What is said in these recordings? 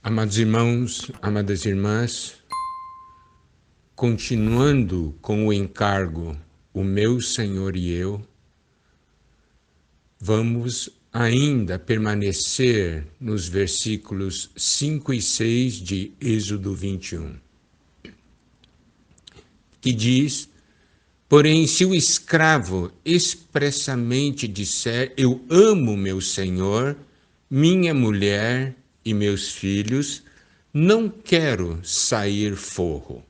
Amados irmãos, amadas irmãs, continuando com o encargo, o meu Senhor e eu, vamos ainda permanecer nos versículos 5 e 6 de Êxodo 21, que diz: porém, se o escravo expressamente disser, eu amo meu Senhor, minha mulher e meus filhos, não quero sair forro.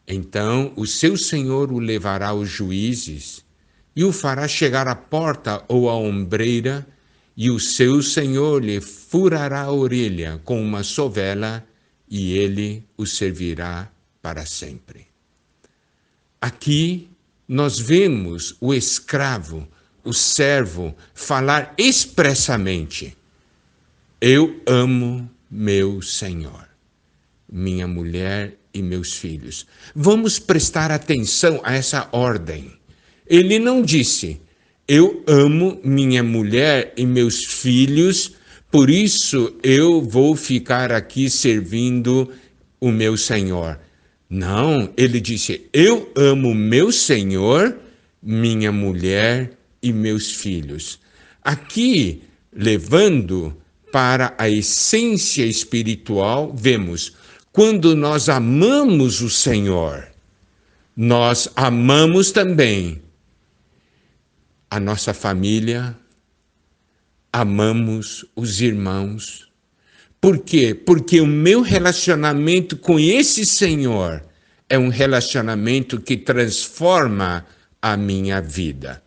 Então o seu senhor o levará aos juízes e o fará chegar à porta ou à ombreira, e o seu senhor lhe furará a orelha com uma sovela, e ele o servirá para sempre. Aqui nós vemos o escravo, o servo, falar expressamente: eu amo meu Senhor, minha mulher e meus filhos. Vamos prestar atenção a essa ordem. Ele não disse, eu amo minha mulher e meus filhos, por isso eu vou ficar aqui servindo o meu Senhor. Não, ele disse, eu amo meu Senhor, minha mulher e meus filhos. Aqui, levando para a essência espiritual, vemos, quando nós amamos o Senhor, nós amamos também a nossa família, amamos os irmãos. Por quê? Porque o meu relacionamento com esse Senhor é um relacionamento que transforma a minha vida.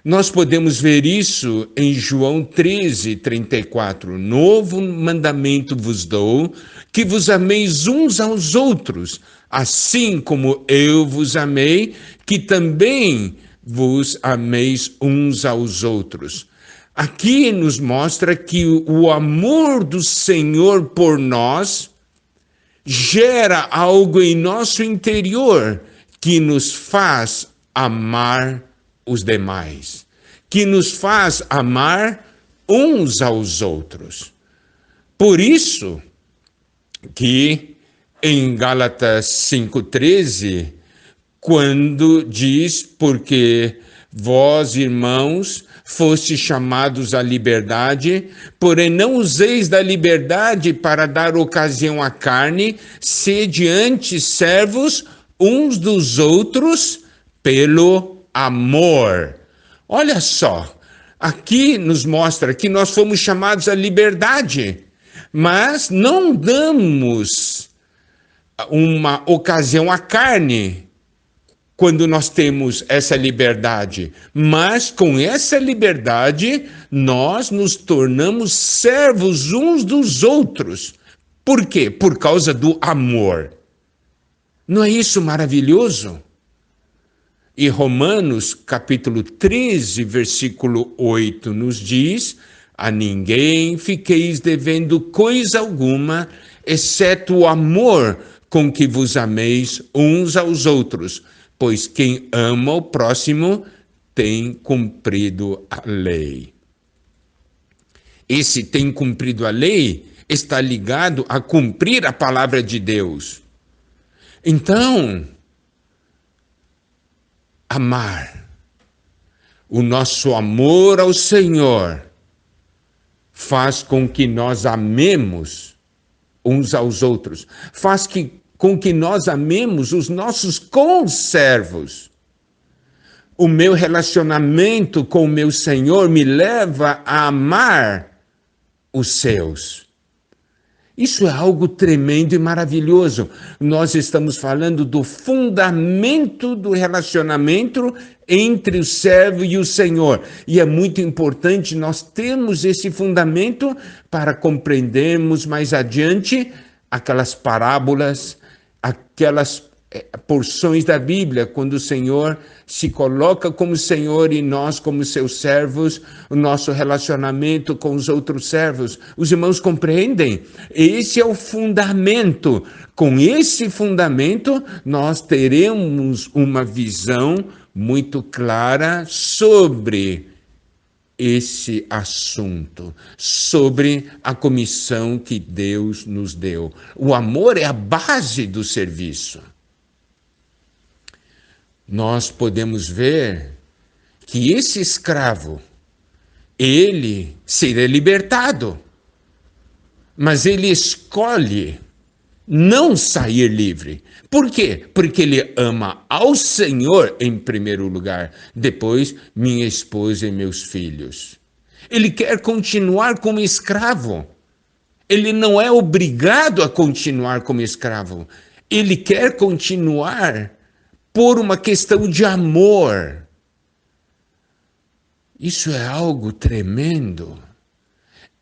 Nós podemos ver isso em João 13:34. Novo mandamento vos dou, que vos ameis uns aos outros, assim como eu vos amei, que também vos ameis uns aos outros. Aqui nos mostra que o amor do Senhor por nós gera algo em nosso interior que nos faz amar os demais, que nos faz amar uns aos outros. Por isso que em Gálatas 5:13, quando diz, porque vós, irmãos, fostes chamados à liberdade, porém não useis da liberdade para dar ocasião à carne, sede antes servos uns dos outros pelo amor. Olha só, aqui nos mostra que nós fomos chamados à liberdade, mas não damos uma ocasião à carne quando nós temos essa liberdade. Mas com essa liberdade, nós nos tornamos servos uns dos outros. Por quê? Por causa do amor. Não é isso maravilhoso? E Romanos, capítulo 13, versículo 8, nos diz: a ninguém fiqueis devendo coisa alguma, exceto o amor com que vos ameis uns aos outros, pois quem ama o próximo tem cumprido a lei. Esse tem cumprido a lei está ligado a cumprir a palavra de Deus. Então, amar, o nosso amor ao Senhor faz com que nós amemos uns aos outros, faz com que nós amemos os nossos conservos. O meu relacionamento com o meu Senhor me leva a amar os seus. Isso é algo tremendo e maravilhoso. Nós estamos falando do fundamento do relacionamento entre o servo e o Senhor. E é muito importante nós termos esse fundamento para compreendermos mais adiante aquelas parábolas, aquelas porções da Bíblia, quando o Senhor se coloca como Senhor e nós como seus servos, o nosso relacionamento com os outros servos. Os irmãos compreendem? Esse é o fundamento. Com esse fundamento, nós teremos uma visão muito clara sobre esse assunto, sobre a comissão que Deus nos deu. O amor é a base do serviço. Nós podemos ver que esse escravo, ele será libertado, mas ele escolhe não sair livre. Por quê? Porque ele ama ao Senhor em primeiro lugar, depois minha esposa e meus filhos. Ele quer continuar como escravo. Ele não é obrigado a continuar como escravo. Ele quer continuar por uma questão de amor. Isso é algo tremendo.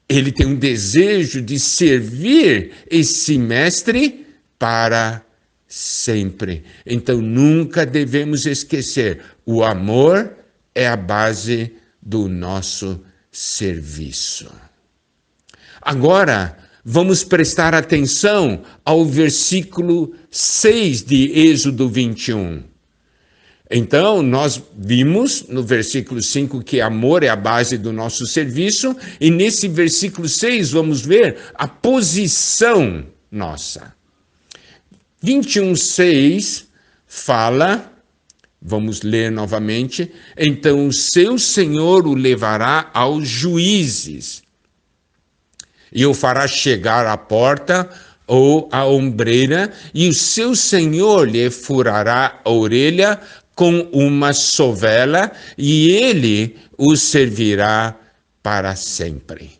Ele tem um desejo de servir esse mestre para sempre. Então nunca devemos esquecer, o amor é a base do nosso serviço. Agora, vamos prestar atenção ao versículo 6 de Êxodo 21. Então, nós vimos no versículo 5 que amor é a base do nosso serviço, e nesse versículo 6 vamos ver a posição nossa. 21:6 fala, vamos ler novamente, então o seu Senhor o levará aos juízes, e o fará chegar à porta ou à ombreira, e o seu Senhor lhe furará a orelha com uma sovela, e ele o servirá para sempre.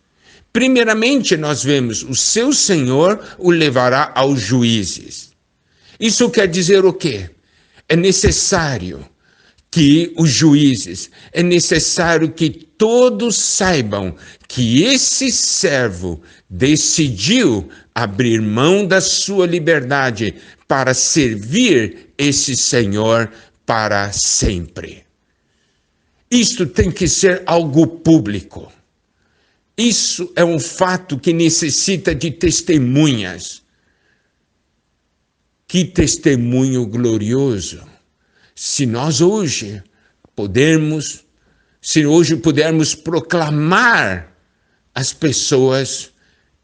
Primeiramente, nós vemos, o seu Senhor o levará aos juízes. Isso quer dizer o quê? É necessário que os juízes, é necessário que todos saibam que esse servo decidiu abrir mão da sua liberdade para servir esse Senhor para sempre. Isto tem que ser algo público. Isso é um fato que necessita de testemunhas. Que testemunho glorioso! Se hoje pudermos proclamar às pessoas,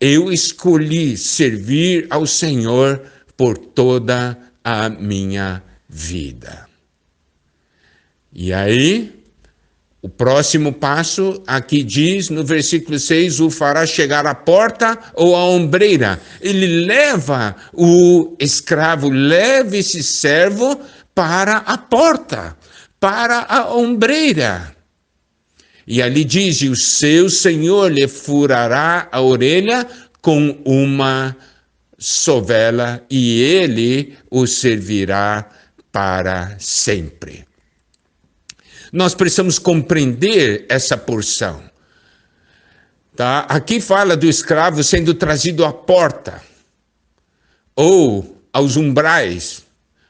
eu escolhi servir ao Senhor por toda a minha vida. E aí, o próximo passo aqui diz, no versículo 6, o fará chegar à porta ou à ombreira. Ele leva o escravo, leva esse servo para a porta, para a ombreira. E ali diz, o seu Senhor lhe furará a orelha com uma sovela, e ele o servirá para sempre. Nós precisamos compreender essa porção. Tá? Aqui fala do escravo sendo trazido à porta ou aos umbrais.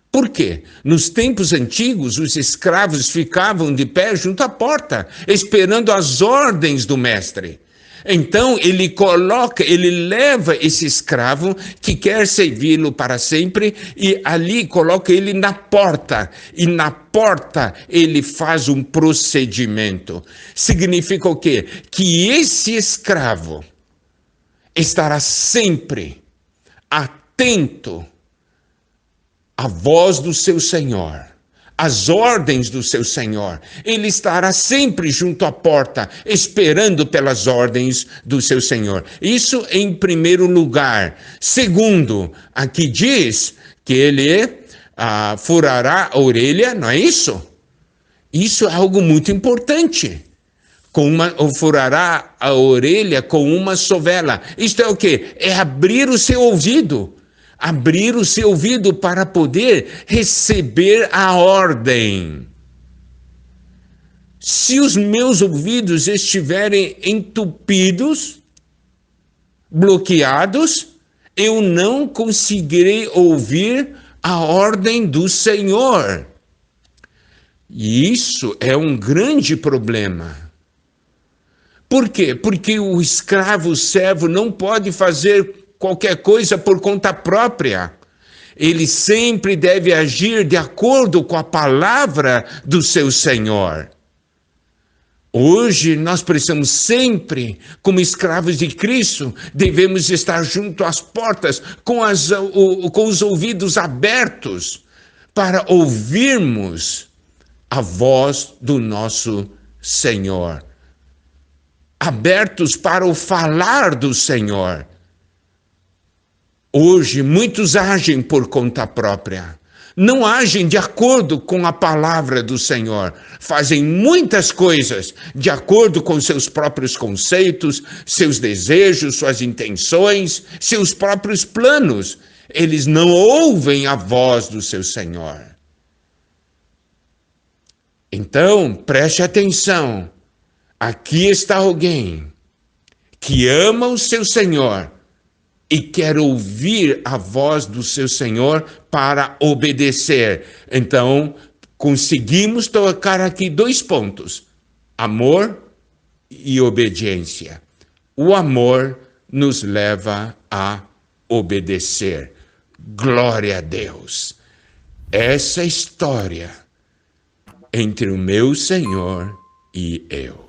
Por quê? Nos tempos antigos, os escravos ficavam de pé junto à porta, esperando as ordens do mestre. Então ele leva esse escravo que quer servi-lo para sempre e ali coloca ele na porta. E na porta ele faz um procedimento. Significa o quê? Que esse escravo estará sempre atento à voz do seu Senhor, as ordens do seu Senhor. Ele estará sempre junto à porta, esperando pelas ordens do seu Senhor. Isso em primeiro lugar. Segundo, aqui diz que ele furará a orelha, não é isso? Isso é algo muito importante. Furará a orelha com uma sovela. Isto é o quê? É abrir o seu ouvido. Abrir o seu ouvido para poder receber a ordem. Se os meus ouvidos estiverem entupidos, bloqueados, eu não conseguirei ouvir a ordem do Senhor. E isso é um grande problema. Por quê? Porque o escravo, o servo, não pode fazer qualquer coisa por conta própria. Ele sempre deve agir de acordo com a palavra do seu Senhor. Hoje nós precisamos sempre, como escravos de Cristo, devemos estar junto às portas, com os ouvidos abertos, para ouvirmos a voz do nosso Senhor. Abertos para o falar do Senhor. Hoje muitos agem por conta própria. Não agem de acordo com a palavra do Senhor. Fazem muitas coisas de acordo com seus próprios conceitos, seus desejos, suas intenções, seus próprios planos. Eles não ouvem a voz do seu Senhor. Então, preste atenção. Aqui está alguém que ama o seu Senhor e quer ouvir a voz do seu Senhor para obedecer. Então, conseguimos tocar aqui 2 pontos: amor e obediência. O amor nos leva a obedecer. Glória a Deus. Essa história entre o meu Senhor e eu.